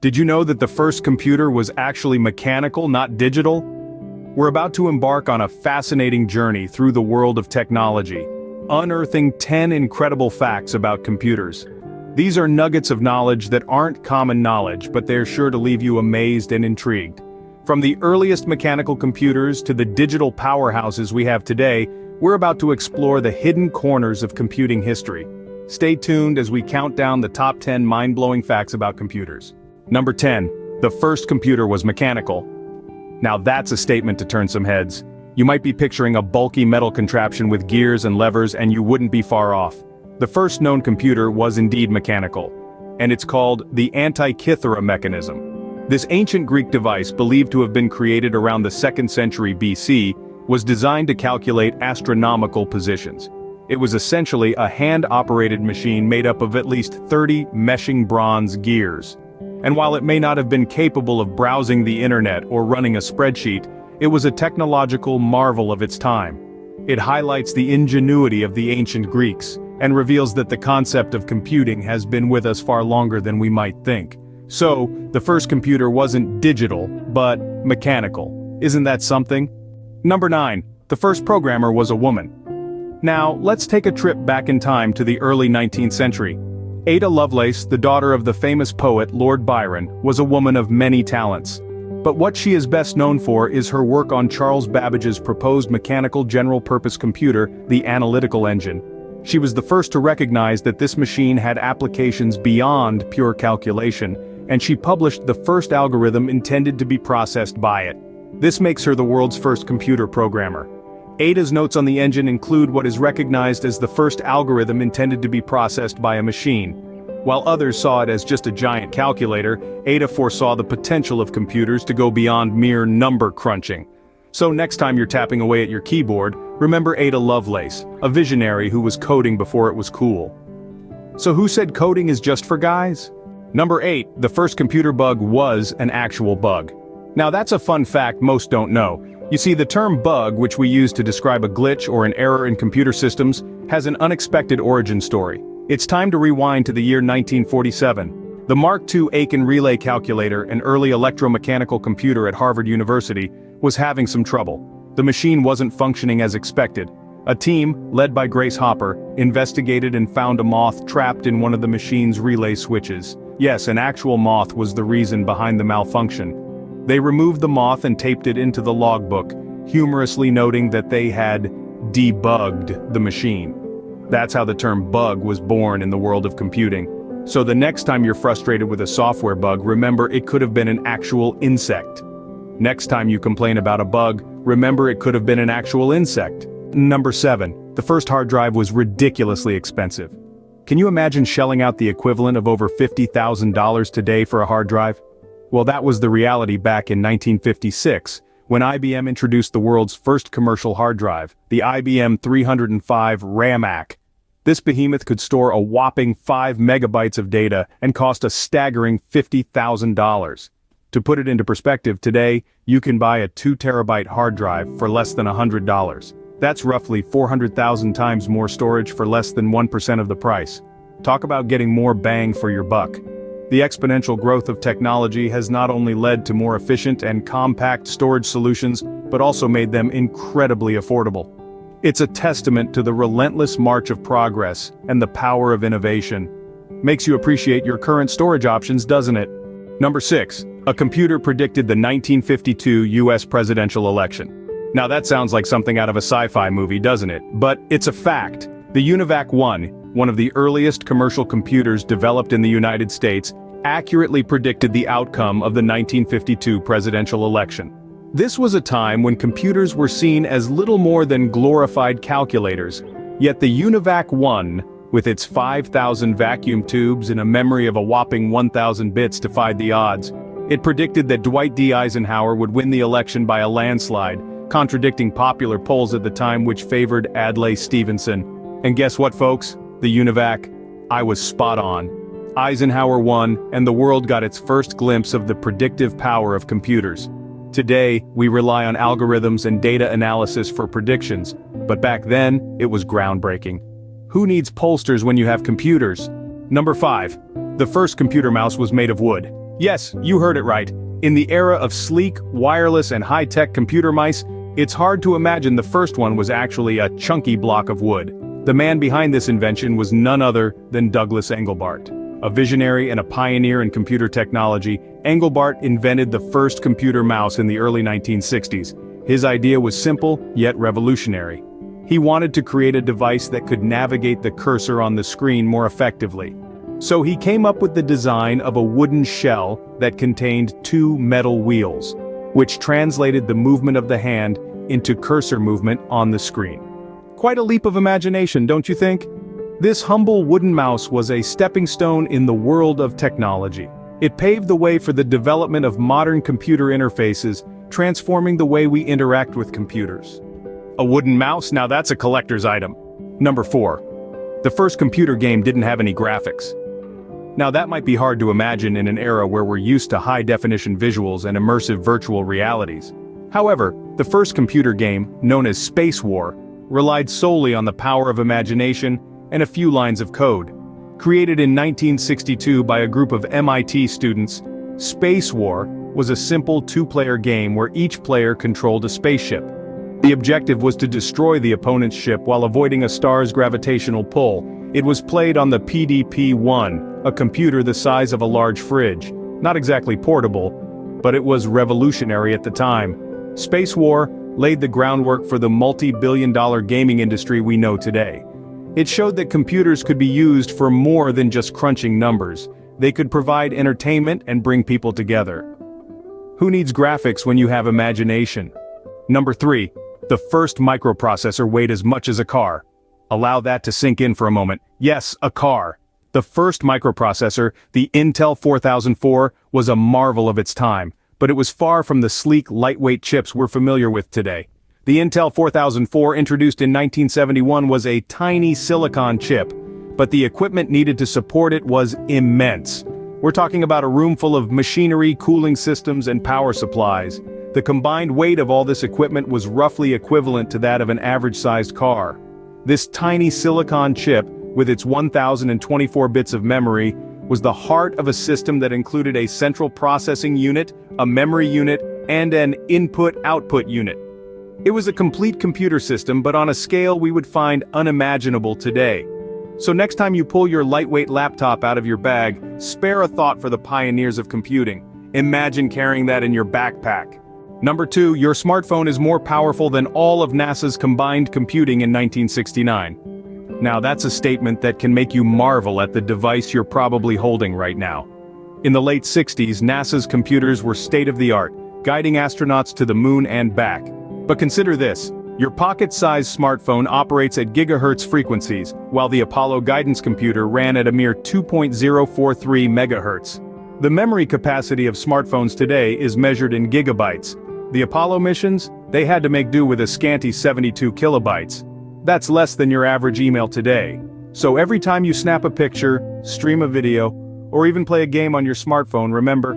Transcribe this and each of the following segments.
Did you know that the first computer was actually mechanical, not digital? We're about to embark on a fascinating journey through the world of technology, unearthing 10 incredible facts about computers. These are nuggets of knowledge that aren't common knowledge, but they're sure to leave you amazed and intrigued. From the earliest mechanical computers to the digital powerhouses we have today, we're about to explore the hidden corners of computing history. Stay tuned as we count down the top 10 mind-blowing facts about computers. Number 10. The first computer was mechanical. Now that's a statement to turn some heads. You might be picturing a bulky metal contraption with gears and levers, and you wouldn't be far off. The first known computer was indeed mechanical, and it's called the Antikythera mechanism. This ancient Greek device, believed to have been created around the 2nd century BC, was designed to calculate astronomical positions. It was essentially a hand-operated machine made up of at least 30 meshing bronze gears. And while it may not have been capable of browsing the internet or running a spreadsheet, it was a technological marvel of its time. It highlights the ingenuity of the ancient Greeks, and reveals that the concept of computing has been with us far longer than we might think. So, the first computer wasn't digital, but mechanical. Isn't that something? Number 9. The first programmer was a woman. Now, let's take a trip back in time to the early 19th century. Ada Lovelace, the daughter of the famous poet Lord Byron, was a woman of many talents. But what she is best known for is her work on Charles Babbage's proposed mechanical general-purpose computer, the analytical engine. She was the first to recognize that this machine had applications beyond pure calculation, and she published the first algorithm intended to be processed by it. This makes her the world's first computer programmer. Ada's notes on the engine include what is recognized as the first algorithm intended to be processed by a machine. While others saw it as just a giant calculator, Ada foresaw the potential of computers to go beyond mere number crunching. So next time you're tapping away at your keyboard, remember Ada Lovelace, a visionary who was coding before it was cool. So who said coding is just for guys? Number 8. The first computer bug was an actual bug. Now that's a fun fact most don't know. You see, the term bug, which we use to describe a glitch or an error in computer systems, has an unexpected origin story. It's time to rewind to the year 1947. The Mark II Aiken relay calculator, an early electromechanical computer at Harvard University, was having some trouble. The machine wasn't functioning as expected. A team, led by Grace Hopper, investigated and found a moth trapped in one of the machine's relay switches. Yes, an actual moth was the reason behind the malfunction. They removed the moth and taped it into the logbook, humorously noting that they had debugged the machine. That's how the term bug was born in the world of computing. So the next time you're frustrated with a software bug, remember it could have been an actual insect. Next time you complain about a bug, remember it could have been an actual insect. Number 7. The first hard drive was ridiculously expensive. Can you imagine shelling out the equivalent of over $50,000 today for a hard drive? Well, that was the reality back in 1956, when IBM introduced the world's first commercial hard drive, the IBM 305 RAMAC. This behemoth could store a whopping 5 megabytes of data and cost a staggering $50,000. To put it into perspective, today, you can buy a 2 terabyte hard drive for less than $100. That's roughly 400,000 times more storage for less than 1% of the price. Talk about getting more bang for your buck. The exponential growth of technology has not only led to more efficient and compact storage solutions, but also made them incredibly affordable. It's a testament to the relentless march of progress and the power of innovation. Makes you appreciate your current storage options, doesn't it? Number 6. A computer predicted the 1952 US presidential election. Now that sounds like something out of a sci-fi movie, doesn't it? But it's a fact. The UNIVAC-1, one of the earliest commercial computers developed in the United States, accurately predicted the outcome of the 1952 presidential election. This was a time when computers were seen as little more than glorified calculators, yet the UNIVAC-1, with its 5,000 vacuum tubes and a memory of a whopping 1,000 bits defied the odds. It predicted that Dwight D. Eisenhower would win the election by a landslide, contradicting popular polls at the time which favored Adlai Stevenson. And guess what, folks? The UNIVAC, I was spot on. Eisenhower won, and the world got its first glimpse of the predictive power of computers. Today, we rely on algorithms and data analysis for predictions, but back then, it was groundbreaking. Who needs pollsters when you have computers? Number 5. The first computer mouse was made of wood. Yes, you heard it right. In the era of sleek, wireless and high-tech computer mice, it's hard to imagine the first one was actually a chunky block of wood. The man behind this invention was none other than Douglas Engelbart. A visionary and a pioneer in computer technology, Engelbart invented the first computer mouse in the early 1960s. His idea was simple, yet revolutionary. He wanted to create a device that could navigate the cursor on the screen more effectively. So he came up with the design of a wooden shell that contained two metal wheels, which translated the movement of the hand into cursor movement on the screen. Quite a leap of imagination, don't you think? This humble wooden mouse was a stepping stone in the world of technology. It paved the way for the development of modern computer interfaces, transforming the way we interact with computers. A wooden mouse? Now that's a collector's item. Number 4. The first computer game didn't have any graphics. Now that might be hard to imagine in an era where we're used to high-definition visuals and immersive virtual realities. However, the first computer game, known as Space War, relied solely on the power of imagination and a few lines of code. Created in 1962 by a group of MIT students, Space War was a simple two-player game where each player controlled a spaceship. The objective was to destroy the opponent's ship while avoiding a star's gravitational pull. It was played on the PDP-1, a computer the size of a large fridge. Not exactly portable, but it was revolutionary at the time. Space War laid the groundwork for the multi-billion-dollar gaming industry we know today. It showed that computers could be used for more than just crunching numbers. They could provide entertainment and bring people together. Who needs graphics when you have imagination? Number 3. The first microprocessor weighed as much as a car. Allow that to sink in for a moment. Yes, a car. The first microprocessor, the Intel 4004, was a marvel of its time, but it was far from the sleek, lightweight chips we're familiar with today. The Intel 4004, introduced in 1971, was a tiny silicon chip, but the equipment needed to support it was immense. We're talking about a room full of machinery, cooling systems, and power supplies. The combined weight of all this equipment was roughly equivalent to that of an average-sized car. This tiny silicon chip, with its 1024 bits of memory, was the heart of a system that included a central processing unit, a memory unit, and an input-output unit. It was a complete computer system, but on a scale we would find unimaginable today. So next time you pull your lightweight laptop out of your bag, spare a thought for the pioneers of computing. Imagine carrying that in your backpack. Number 2, your smartphone is more powerful than all of NASA's combined computing in 1969. Now that's a statement that can make you marvel at the device you're probably holding right now. In the late 60s, NASA's computers were state-of-the-art, guiding astronauts to the moon and back. But consider this, your pocket-sized smartphone operates at gigahertz frequencies, while the Apollo guidance computer ran at a mere 2.043 megahertz. The memory capacity of smartphones today is measured in gigabytes. The Apollo missions, they had to make do with a scanty 72 kilobytes. That's less than your average email today. So every time you snap a picture, stream a video, or even play a game on your smartphone, remember,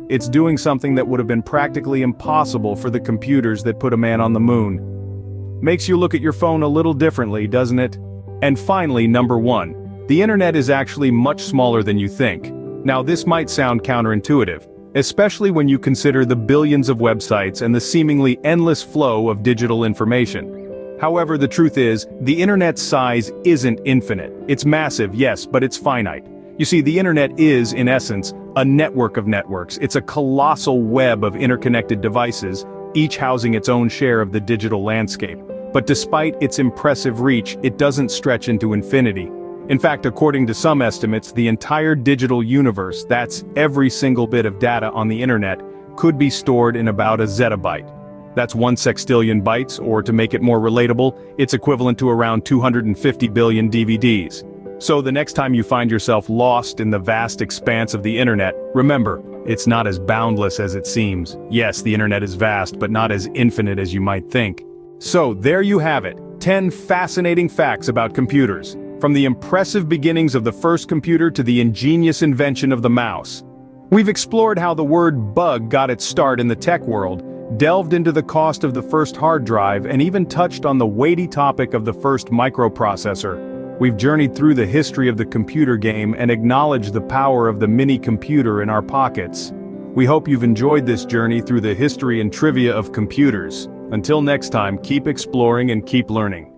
it's doing something that would have been practically impossible for the computers that put a man on the moon. Makes you look at your phone a little differently, doesn't it? And finally, number 1. The internet is actually much smaller than you think. Now this might sound counterintuitive, especially when you consider the billions of websites and the seemingly endless flow of digital information. However, the truth is, the internet's size isn't infinite. It's massive, yes, but it's finite. You see, the internet is, in essence, a network of networks. It's a colossal web of interconnected devices, each housing its own share of the digital landscape. But despite its impressive reach, it doesn't stretch into infinity. In fact, according to some estimates, the entire digital universe, that's every single bit of data on the internet, could be stored in about a zettabyte. That's 1 sextillion bytes, or to make it more relatable, it's equivalent to around 250 billion DVDs. So the next time you find yourself lost in the vast expanse of the internet, remember, it's not as boundless as it seems. Yes, the internet is vast, but not as infinite as you might think. So there you have it, 10 fascinating facts about computers. From the impressive beginnings of the first computer to the ingenious invention of the mouse. We've explored how the word bug got its start in the tech world, delved into the cost of the first hard drive, and even touched on the weighty topic of the first microprocessor. We've journeyed through the history of the computer game and acknowledged the power of the mini-computer in our pockets. We hope you've enjoyed this journey through the history and trivia of computers. Until next time, keep exploring and keep learning.